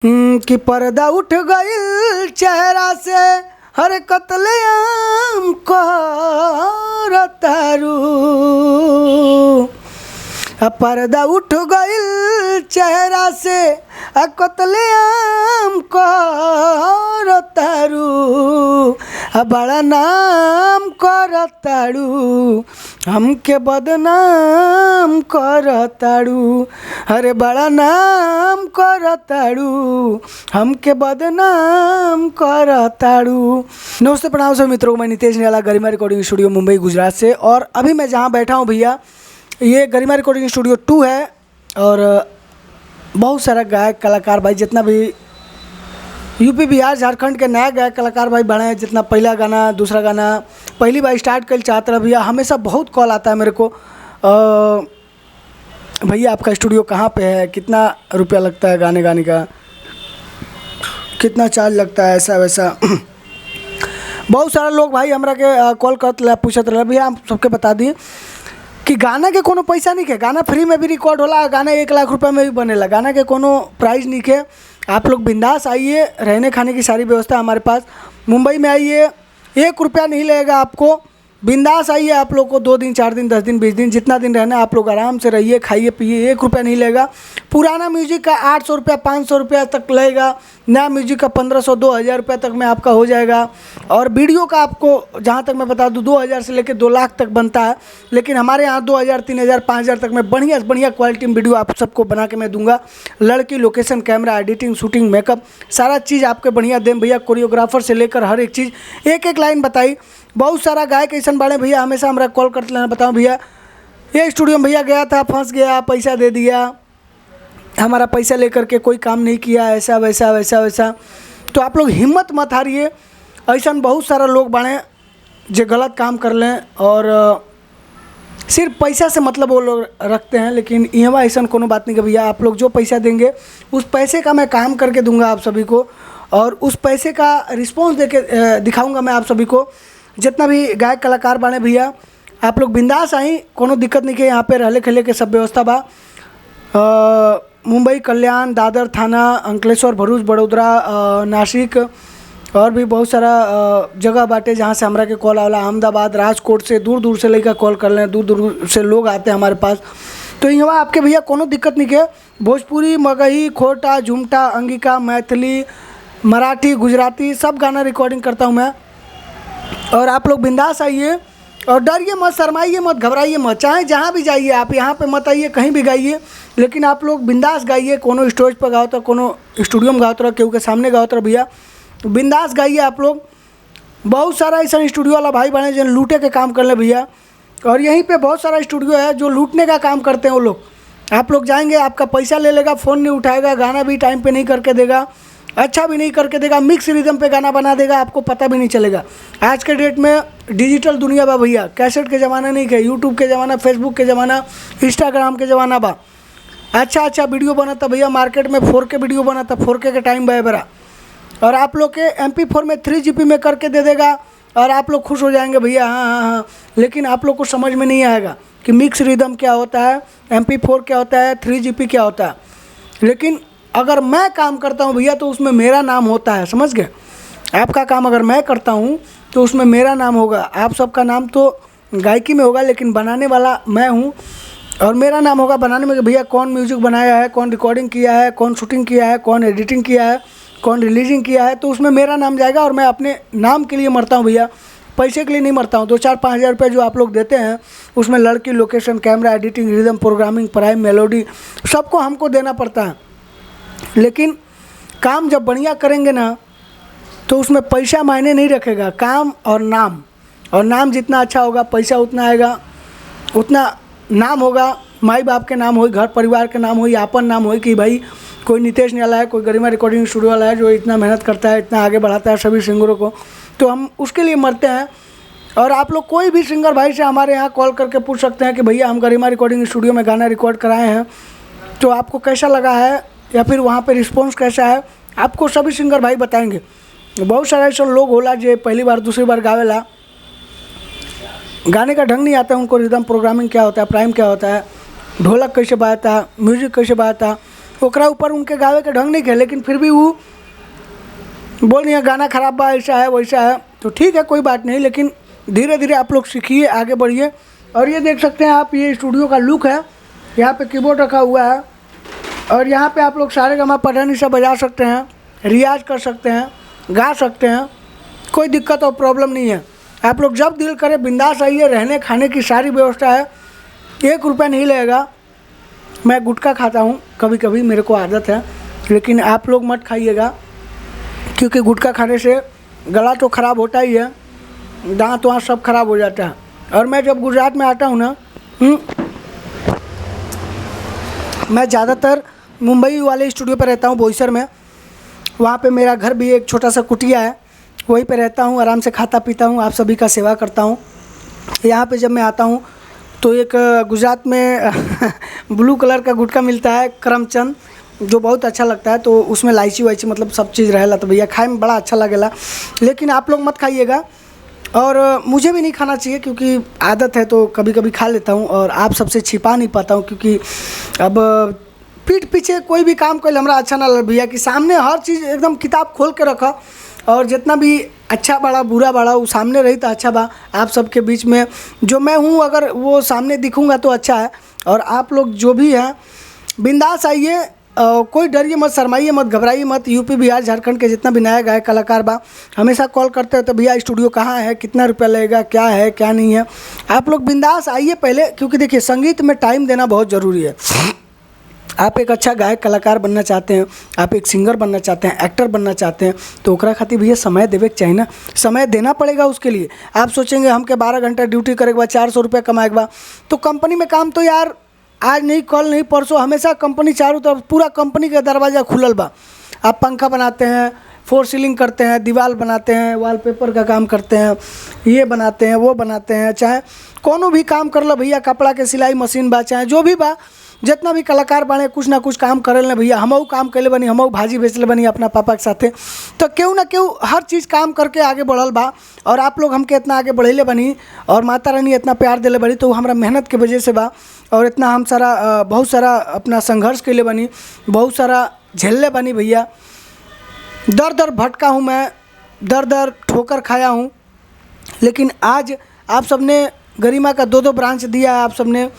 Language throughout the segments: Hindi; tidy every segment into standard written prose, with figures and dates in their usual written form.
कि पर्दा उठ गइल चेहरा से हर कत्लेआम करतारू। पर्दा उठ गइल चेहरा से कत्लेआम करतारू। बड़ा नाम करतारू, हमके बदनाम करतारू। अरे बड़ा नाम करतारू, हमके बदनाम करतारू। नमस्ते प्रणाम सभी मित्रों को, मैं नितेश निराला, गरिमा रिकॉर्डिंग स्टूडियो मुंबई गुजरात से। और अभी मैं जहाँ बैठा हूँ भैया, ये गरिमा रिकॉर्डिंग स्टूडियो 2 है। और बहुत सारा गायक कलाकार भाई, जितना भी यूपी बिहार झारखंड के नया गायक कलाकार भाई बने हैं, जितना पहला गाना दूसरा गाना पहली बार स्टार्ट कर चाहता रहा भैया, हमेशा बहुत कॉल आता है मेरे को, भैया आपका स्टूडियो कहाँ पे है, कितना रुपया लगता है गाने गाने का, कितना चार्ज लगता है, ऐसा वैसा। बहुत सारा लोग भाई हमरा के कॉल कर पूछत रहे। भैया हम सबके बता दिए कि गाना के कोनो पैसा नहीं है, गाना फ्री में भी रिकॉर्ड होला, गाना 1 लाख रुपये में भी बनेला, गाना के कोनो प्राइस नहीं है। आप लोग बिंदास आइए, रहने खाने की सारी व्यवस्था हमारे पास। मुंबई में आइए, 1 रुपया नहीं लगेगा आपको, बिंदास आइए। आप लोग को 2 दिन 4 दिन 10 दिन 20 दिन जितना दिन रहना है, आप लोग आराम से रहिए, खाइए पिए, 1 रुपया नहीं लगेगा। पुराना म्यूजिक का 800 रुपया 500 रुपया तक लगेगा, नया म्यूजिक का 1500 2000 रुपया तक में आपका हो जाएगा। और वीडियो का आपको जहाँ तक मैं बता दूँ 2000 से लेकर 2 लाख तक बनता है, लेकिन हमारे यहाँ 2000 3000 5000 तक में बढ़िया बढ़िया क्वालिटी में वीडियो आप सबको बना के मैं दूंगा। लड़की, location, camera, editing, shooting, makeup, सारा चीज़ आपके बढ़िया दें भैया। कोरियोग्राफर से लेकर हर एक चीज़, एक एक लाइन बताई। बहुत सारा गायक ऐसा बाड़े भैया, हमेशा हमारा कॉल करते लेना, बताओ भैया ये स्टूडियो में भैया गया था, फंस गया, पैसा दे दिया, हमारा पैसा लेकर के कोई काम नहीं किया, ऐसा वैसा वैसा वैसा। तो आप लोग हिम्मत मत हारिए, ऐसा बहुत सारा लोग बाड़े जो गलत काम कर लें और सिर्फ पैसा से मतलब वो लोग रखते हैं। लेकिन यहाँ ऐसा कोनो बात नहीं कि भैया आप लोग जो पैसा देंगे उस पैसे का मैं काम करके दूंगा आप सभी को, और उस पैसे का रिस्पॉन्स देके दिखाऊंगा मैं आप सभी को। जितना भी गायक कलाकार बने भैया, आप लोग बिंदास आई, कोनो दिक्कत नहीं के, यहाँ पे रहले खेले के सब व्यवस्था बा। मुंबई, कल्याण, दादर थाना, अंकलेश्वर, भरूच, बड़ोदरा, नासिक और भी बहुत सारा जगह बाटे जहाँ से हमरा के कॉल आला। अहमदाबाद, राजकोट से दूर दूर से लेकर कॉल कर लें, दूर दूर से लोग आते हैं हमारे पास। तो यहाँ आपके भैया कोनो दिक्कत नहीं के, भोजपुरी, मगही, खोटा, झुमटा, अंगिका, मैथिली, मराठी, गुजराती सब गाना रिकॉर्डिंग करता हूँ मैं। और आप लोग बिंदास आइए और डरिए मत, शर्माइए मत, घबराइए मत, चाहे जहाँ भी जाइए आप, यहाँ पे मत आइए, कहीं भी गाइए, लेकिन आप लोग बिंदास गाइए। कोनो स्टेज पर गाओ तो, कोनो स्टूडियो में गाओ तो, केहू के सामने गाओ तो भैया बिंदास गाइए आप लोग। बहुत सारा ऐसा स्टूडियो वाला भाई बने जो लूटे के काम कर ले भैया, और यहीं पे बहुत सारा स्टूडियो है जो लूटने का काम करते हैं वो लोग। आप लोग जाएंगे, आपका पैसा ले लेगा, फ़ोन नहीं उठाएगा, गाना भी टाइम पे नहीं करके देगा, अच्छा भी नहीं करके देगा, मिक्स रिदम पे गाना बना देगा, आपको पता भी नहीं चलेगा। आज के डेट में डिजिटल दुनिया बा भैया, कैसेट के ज़माना नहीं है, यूट्यूब के ज़माना, फेसबुक के ज़माना, इंस्टाग्राम के ज़माना बा। अच्छा वीडियो बना था भैया, मार्केट में 4K वीडियो बना था, 4K का टाइम बा बरा, और आप लोग के MP4 में 3GB में करके दे देगा और आप लोग खुश हो जाएंगे भैया। हाँ। लेकिन आप लोग को समझ में नहीं आएगा कि मिक्स रिदम क्या होता है, MP4 क्या होता है, 3GB क्या होता है। लेकिन अगर मैं काम करता हूँ भैया तो उसमें मेरा नाम होता है, समझ गए। आपका काम अगर मैं करता हूँ तो उसमें मेरा नाम होगा, आप सबका नाम तो गायकी में होगा, लेकिन बनाने वाला मैं हूँ और मेरा नाम होगा बनाने में। भैया कौन म्यूजिक बनाया है, कौन रिकॉर्डिंग किया है, कौन शूटिंग किया है, कौन एडिटिंग किया है, कौन रिलीजिंग किया है, तो उसमें मेरा नाम जाएगा। और मैं अपने नाम के लिए मरता हूँ भैया, पैसे के लिए नहीं मरता हूँ। 2-4-5 हज़ार रुपये जो आप लोग देते हैं उसमें लड़की, location, camera, editing, rhythm, programming, prime, melody सबको हमको देना पड़ता है। लेकिन काम जब बढ़िया करेंगे ना तो उसमें पैसा मायने नहीं रखेगा, काम और नाम जितना अच्छा होगा पैसा उतना आएगा, उतना नाम होगा, माई बाप के नाम हो, घर परिवार के नाम हो, आपन नाम हो कि भाई कोई नितेश निराला है, कोई गरिमा रिकॉर्डिंग स्टूडियो वाला है जो इतना मेहनत करता है, इतना आगे बढ़ाता है सभी सिंगरों को, तो हम उसके लिए मरते हैं। और आप लोग कोई भी सिंगर भाई से हमारे यहाँ कॉल करके पूछ सकते हैं कि भैया हम गरिमा रिकॉर्डिंग स्टूडियो में गाना रिकॉर्ड कराए हैं, तो आपको कैसा लगा है या फिर वहाँ पे रिस्पॉन्स कैसा है, आपको सभी सिंगर भाई बताएंगे। बहुत सारे ऐसे लोग होला जो पहली बार दूसरी बार गावेला, गाने का ढंग नहीं आता है उनको, रिदम, प्रोग्रामिंग क्या होता है, प्राइम क्या होता है, ढोलक कैसे बजाता है, म्यूजिक कैसे बजाता है, ओकरा ऊपर उनके गावे के ढंग नहीं है, लेकिन फिर भी वो बोल रही है गाना खराब बा, ऐसा है वैसा है। तो ठीक है, कोई बात नहीं, लेकिन धीरे धीरे आप लोग सीखिए, आगे बढ़िए। और ये देख सकते हैं आप, ये स्टूडियो का लुक है। यहाँ पे कीबोर्ड रखा हुआ है और यहाँ पे आप लोग सारे गामा पढ़नी से बजा सकते हैं, रियाज कर सकते हैं, गा सकते हैं, कोई दिक्कत और प्रॉब्लम नहीं है। आप लोग जब दिल करे बिंदास आइए, रहने खाने की सारी व्यवस्था है, 1 रुपया नहीं लगेगा। मैं गुटखा खाता हूँ कभी कभी, मेरे को आदत है, लेकिन आप लोग मत खाइएगा, क्योंकि गुटखा खाने से गला तो ख़राब होता ही है, दांत वाँत सब खराब हो जाता है। और मैं जब गुजरात में आता हूँ ना, मैं ज़्यादातर मुंबई वाले स्टूडियो पर रहता हूँ, बोईसर में। वहाँ पे मेरा घर भी एक छोटा सा कुटिया है, वहीं पे रहता हूँ, आराम से खाता पीता हूँ, आप सभी का सेवा करता हूँ। यहाँ पे जब मैं आता हूँ तो एक गुजरात में ब्लू कलर का गुटखा मिलता है, करमचंद, जो बहुत अच्छा लगता है। तो उसमें इलायची वाइची मतलब सब चीज़ रहेला, तो भैया खाए में बड़ा अच्छा लगेला। लेकिन आप लोग मत खाइएगा, और मुझे भी नहीं खाना चाहिए, क्योंकि आदत है तो कभी कभी खा लेता हूँ और आप सबसे छिपा नहीं पाता हूँ। क्योंकि अब पीठ पीछे कोई भी काम कर हमारा अच्छा ना लगे भैया, कि सामने हर चीज़ एकदम किताब खोल के रखा, और जितना भी अच्छा बड़ा बुरा बड़ा वो सामने रही तो अच्छा बा। आप सबके बीच में जो मैं हूँ, अगर वो सामने दिखूँगा तो अच्छा है। और आप लोग जो भी हैं बिंदास आइए, कोई डरिए मत, शर्माइए मत, घबराइए मत। यूपी बिहार झारखंड के जितना भी नया गायक कलाकार बा हमेशा कॉल करते हैं तो भैया स्टूडियो कहाँ है, कितना रुपया लगेगा, क्या है क्या नहीं है। आप लोग बिंदास आइए पहले, क्योंकि देखिए संगीत में टाइम देना बहुत ज़रूरी है। आप एक अच्छा गायक कलाकार बनना चाहते हैं, आप एक सिंगर बनना चाहते हैं, एक्टर बनना चाहते हैं, तो ओकरा खातिर भैया समय देवे के चाहिए ना, समय देना पड़ेगा उसके लिए। आप सोचेंगे हमके 12 घंटा ड्यूटी करे के बाद 400 रुपया कमाए के बाद, तो कंपनी में काम तो यार आज नहीं कल नहीं परसों, हमेशा कंपनी चारों तरफ पूरा कंपनी का दरवाज़ा खुलल बा। आप पंखा बनाते हैं, फोर सीलिंग करते हैं, दीवार बनाते हैं, वॉलपेपर का काम करते हैं, ये बनाते हैं वो बनाते हैं, चाहे कोनो भी काम कर लो भैया, कपड़ा के सिलाई मशीन बा, चाहे जो भी बा, जितना भी कलाकार बने कुछ ना कुछ काम करे ना भैया। हमहू काम कैले बनी, हमहू भाजी बेचले बनी अपना पापा के साथे, तो केहू ना केहू हर चीज़ काम करके आगे बढ़ल बा। और आप लोग हमके इतना आगे बढ़ेले बनी, और माता रानी इतना प्यार दिले बनी, तो हमारा मेहनत के वजह से बा। और इतना हम सारा बहुत सारा अपना संघर्ष कैले बनी, बहुत सारा झेलले बनी भैया। दर दर भटका हूँ मैं, दर दर ठोकर खाया हूँ, लेकिन आज आप सबने गरिमा का 2-2 ब्रांच दिया है, आप सबने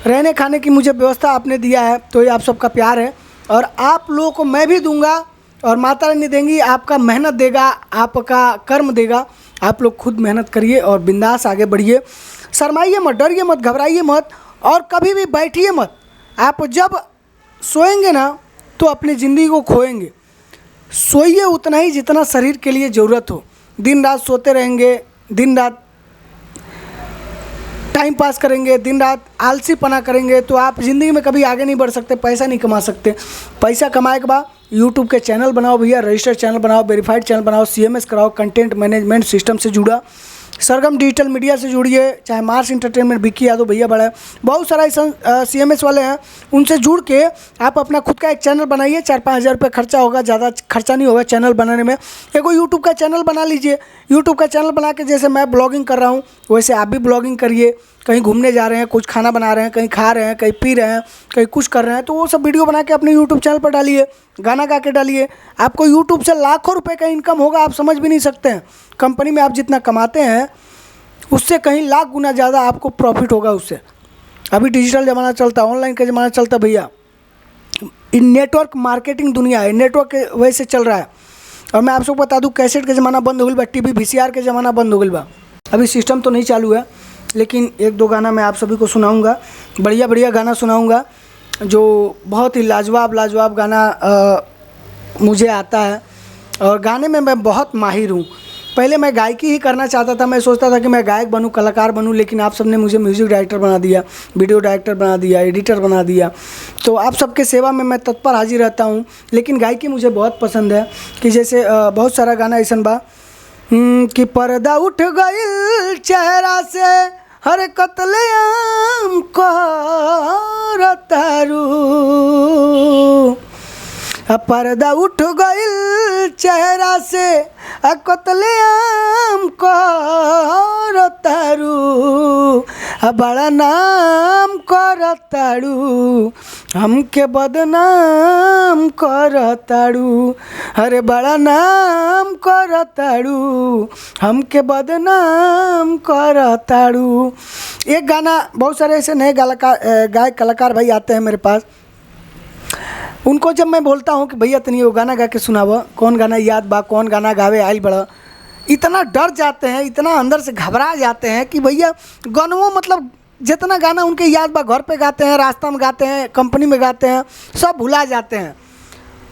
रहने खाने की मुझे व्यवस्था आपने दिया है, तो ये आप सबका प्यार है। और आप लोगों को मैं भी दूंगा, और माता रानी देंगी, आपका मेहनत देगा, आपका कर्म देगा। आप लोग खुद मेहनत करिए और बिंदास आगे बढ़िए, शर्माइए मत, डरिए मत, घबराइए मत, और कभी भी बैठिए मत। आप जब सोएंगे ना तो अपनी ज़िंदगी को खोएंगे। सोइए उतना ही जितना शरीर के लिए ज़रूरत हो। दिन रात सोते रहेंगे, दिन रात टाइम पास करेंगे, दिन रात आलसीपना करेंगे, तो आप ज़िंदगी में कभी आगे नहीं बढ़ सकते, पैसा नहीं कमा सकते। पैसा कमाए के बाद यूट्यूब के चैनल बनाओ भैया, रजिस्टर्ड चैनल बनाओ, वेरीफाइड चैनल बनाओ, CMS कराओ, कंटेंट मैनेजमेंट सिस्टम से जुड़ा, सरगम डिजिटल मीडिया से जुड़िए, चाहे मार्स इंटरटेनमेंट, विक्की यादव भैया बड़ा है, बहुत सारा ऐसा CMS वाले हैं, उनसे जुड़ के आप अपना खुद का एक चैनल बनाइए। 4-5 हज़ार रुपये खर्चा होगा, ज़्यादा खर्चा नहीं होगा चैनल बनाने में। एगो यूट्यूब का चैनल बना लीजिए। यूट्यूब का चैनल बना के जैसे मैं ब्लॉगिंग कर रहा हूँ वैसे आप भी ब्लॉगिंग करिए। कहीं घूमने जा रहे हैं, कुछ खाना बना रहे हैं, कहीं खा रहे हैं, कहीं पी रहे हैं, कहीं कुछ कर रहे हैं, तो वो सब वीडियो बना के अपने यूट्यूब चैनल पर डालिए, गाना गा के डालिए। आपको यूट्यूब से लाखों रुपए का इनकम होगा, आप समझ भी नहीं सकते हैं। कंपनी में आप जितना कमाते हैं उससे कहीं लाख गुना ज़्यादा आपको प्रॉफिट होगा उससे। अभी डिजिटल ज़माना चलता है, ऑनलाइन का ज़माना चलता है भैया। इन नेटवर्क मार्केटिंग दुनिया है, नेटवर्क के वजह से चल रहा है। और मैं आप सबको बता दूं, कैसेट के ज़माना बंद हो गई बा, TV VCR के ज़माना बंद हो गई बा। अभी सिस्टम तो नहीं चालू है, लेकिन 1-2 गाना मैं आप सभी को सुनाऊंगा, बढ़िया बढ़िया गाना सुनाऊंगा, जो बहुत ही लाजवाब गाना मुझे आता है। और गाने में मैं बहुत माहिर हूँ। पहले मैं गायकी ही करना चाहता था, मैं सोचता था कि मैं गायक बनूं, कलाकार बनूं, लेकिन आप सबने मुझे म्यूज़िक डायरेक्टर बना दिया, वीडियो डायरेक्टर बना दिया, एडिटर बना दिया। तो आप सबके सेवा में मैं तत्पर हाजिर रहता हूं। लेकिन गायकी मुझे बहुत पसंद है, कि जैसे बहुत सारा गाना ऐसा बा कि पर्दा उठ गइल चेहरा से हर कत्लेआम करतारू, पर्दा उठ गइल चेहरा से कतलेआम करतारू, बड़ा नाम करतारू, हमके बदनाम करतारू, अरे बड़ा नाम करतारू, हमके बदनाम करतारू। एक गाना, बहुत सारे ऐसे नए गायक कलाकार भाई आते हैं मेरे पास, उनको जब मैं बोलता हूँ कि भैया तनी वो गाना गा के सुनावा, कौन गाना याद बा, कौन गाना गावे आइल बड़ा, इतना डर जाते हैं, इतना अंदर से घबरा जाते हैं कि भैया गानों मतलब जितना गाना उनके याद बा घर पे गाते हैं, रास्ता में गाते हैं, कंपनी में गाते हैं, सब भुला जाते हैं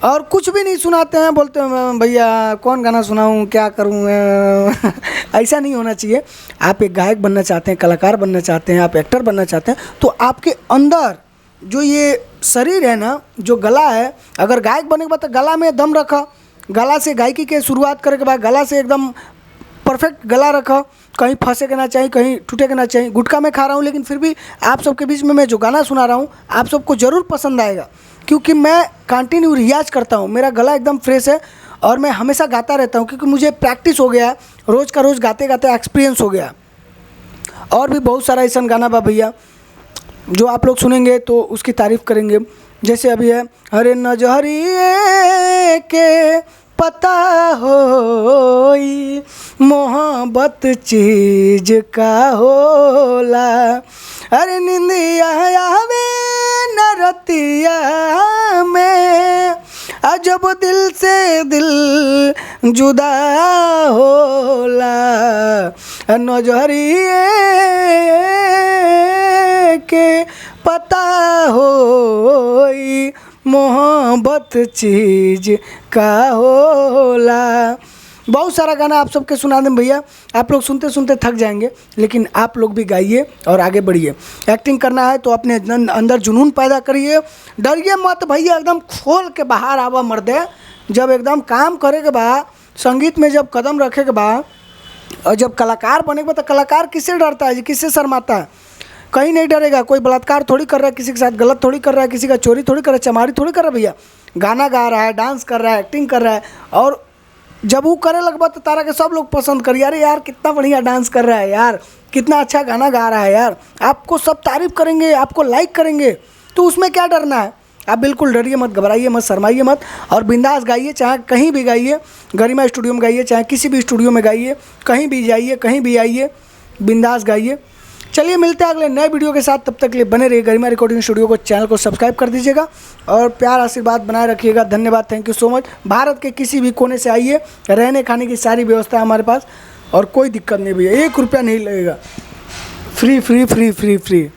और कुछ भी नहीं सुनाते हैं। बोलते हैं भैया कौन गाना सुनाऊँ, क्या करूँ ऐसा नहीं होना चाहिए। आप एक गायक बनना चाहते हैं, कलाकार बनना चाहते हैं, आप एक्टर बनना चाहते हैं, तो आपके अंदर जो ये शरीर है ना, जो गला है, अगर गायक बने के बाद तो गला में दम रखा, गला से गायकी के शुरुआत करे के बाद गला से एकदम परफेक्ट गला रखा, कहीं फंसे के ना चाहिए, कहीं टूटे के ना चाहिए। गुटखा में खा रहा हूँ लेकिन फिर भी आप सबके बीच में मैं जो गाना सुना रहा हूँ आप सबको ज़रूर पसंद आएगा, क्योंकि मैं कंटिन्यू रियाज करता हूँ, मेरा गला एकदम फ्रेश है और मैं हमेशा गाता रहता हूँ, क्योंकि मुझे प्रैक्टिस हो गया है, रोज़ का रोज़ गाते गाते एक्सपीरियंस हो गया। और भी बहुत सारा ऐसा गाना बा भैया जो आप लोग सुनेंगे तो उसकी तारीफ़ करेंगे। जैसे अभी है, अरे नजरिए के पता होई मोहब्बत चीज का होला, अरे निंदिया आवे न रतिया में, जब दिल से दिल जुदा होला, नजरिए के पता होई मोहब्बत चीज का होला। बहुत सारा गाना आप सबके सुना दें भैया, आप लोग सुनते सुनते थक जाएंगे, लेकिन आप लोग भी गाइए और आगे बढ़िए। एक्टिंग करना है तो अपने अंदर जुनून पैदा करिए, डरिए मत भैया, एकदम खोल के बाहर आवा मर्दे। जब एकदम काम करे के बाद, संगीत में जब कदम रखे के बाद और जब कलाकार बने के बाद, तो कलाकार किससे डरता है जी, किससे शर्माता है? कहीं नहीं डरेगा। कोई बलात्कार थोड़ी कर रहा है, किसी के साथ गलत थोड़ी कर रहा है, किसी का चोरी थोड़ी कर रहा है, चमारी थोड़ी कर रहा है भैया। गाना गा रहा है, डांस कर रहा है, एक्टिंग कर रहा है, और जब वो करे लगभग तो तारा के सब लोग पसंद करिए, अरे यार कितना बढ़िया डांस कर रहा है यार, कितना अच्छा गाना गा रहा है यार, आपको सब तारीफ़ करेंगे, आपको लाइक करेंगे, तो उसमें क्या डरना है? आप बिल्कुल डरिए मत, घबराइए मत, शर्माइए मत और बिंदास गाइए। चाहे कहीं भी गाइए, गरिमा स्टूडियो में गाइए, चाहे किसी भी स्टूडियो में गाइए, कहीं भी जाइए, कहीं भी आइए, बिंदास गाइए। चलिए मिलते हैं अगले नए वीडियो के साथ, तब तक के लिए बने रहिए गरिमा रिकॉर्डिंग स्टूडियो को, चैनल को सब्सक्राइब कर दीजिएगा और प्यार आशीर्वाद बनाए रखिएगा। धन्यवाद, thank you so much. Bharat के किसी भी कोने से आइए, रहने खाने की सारी व्यवस्था है हमारे पास और कोई दिक्कत नहीं भैया, 1 रुपया नहीं लगेगा, free free free free free.